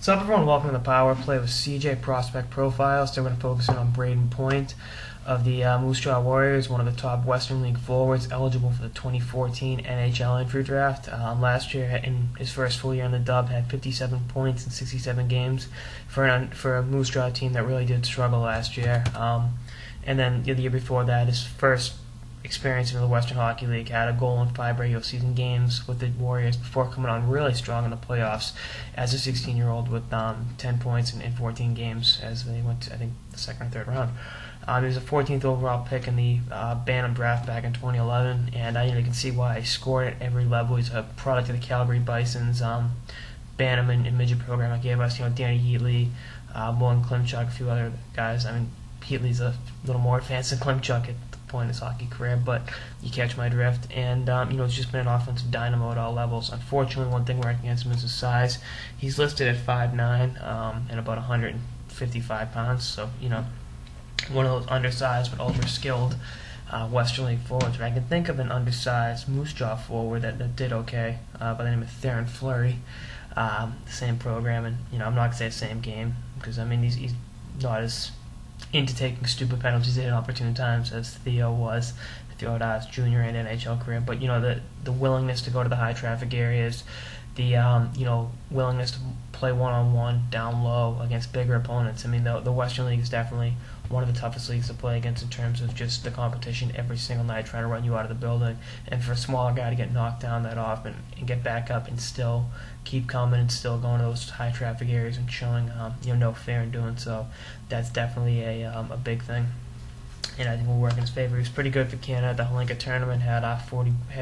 So everyone, welcome to the Power Play with CJ Prospect Profiles. Today we're going to focus in on Brayden Point of the Moose Jaw Warriors, one of the top Western League forwards, eligible for the 2014 NHL entry draft. Last year, in his first full year in the Dub, had 57 points in 67 games for a Moose Jaw team that really did struggle last year. And then the year before that, his first experience in the Western Hockey League, had a goal in 5 regular season games with the Warriors before coming on really strong in the playoffs as a 16-year-old with 10 points in 14 games as they went to, I think, the second or third round. He was a 14th overall pick in the Bantam draft back in 2011, and you can see why he scored at every level. He's a product of the Calgary Bison's Bantam and midget program that gave us, Danny Heatley, Morgan Klimchuk, a few other guys. I mean, Heatley's a little more advanced than Klimchuk at the point in his hockey career, but you catch my drift. And he's just been an offensive dynamo at all levels. Unfortunately, one thing working against him is his size. He's listed at 5'9" and about 155 pounds, so one of those undersized but ultra skilled Western League forwards. But I can think of an undersized Moose Jaw forward that did okay by the name of Theron Fleury, the same program, and I'm not gonna say the same game because he's not as into taking stupid penalties at inopportune times as Theo was throughout his junior and NHL career. But the willingness to go to the high traffic areas, the willingness to play one-on-one down low against bigger opponents. The Western League is definitely one of the toughest leagues to play against in terms of just the competition every single night trying to run you out of the building. And for a smaller guy to get knocked down that often and get back up and still keep coming and still going to those high traffic areas and showing no fear in doing so, that's definitely a big thing. And I think we'll work in his favor. He was pretty good for Canada. The Holinka tournament had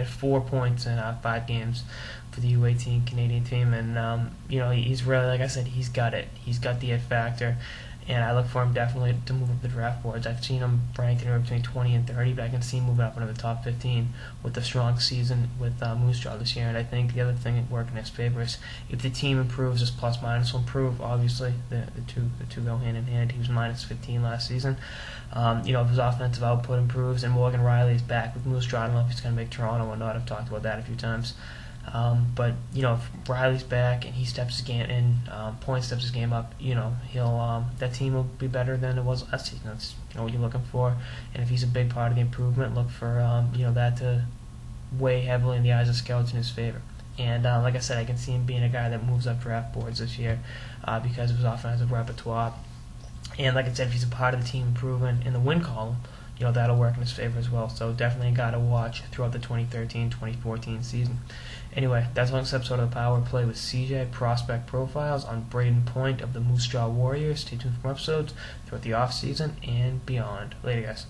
4 points in 5 games for the U18 Canadian team, and he's really, like I said, he's got it. He's got the it factor, and I look for him definitely to move up the draft boards. I've seen him ranked anywhere between 20 and 30, but I can see him moving up into the top 15 with a strong season with Moose Jaw this year. And I think the other thing that works in his favor is if the team improves, his plus minus will improve. Obviously, the two go hand in hand. He was minus 15 last season. If his offensive output improves and Morgan Riley is back with Moose Jaw, I don't know if he's going to make Toronto or not. I've talked about that a few times. But if Riley's back and he steps his game in, Point steps his game up, he'll that team will be better than it was last season. That's what you're looking for. And if he's a big part of the improvement, look for that to weigh heavily in the eyes of scouts in his favor. And like I said, I can see him being a guy that moves up draft boards this year because of his offensive repertoire. And like I said, if he's a part of the team improvement in the win column, that'll work in his favor as well. So definitely a guy to watch throughout the 2013-2014 season. Anyway, that's one episode of the Power Play with CJ Prospect Profiles on Brayden Point of the Moose Jaw Warriors. Stay tuned for more episodes throughout the off season and beyond. Later, guys.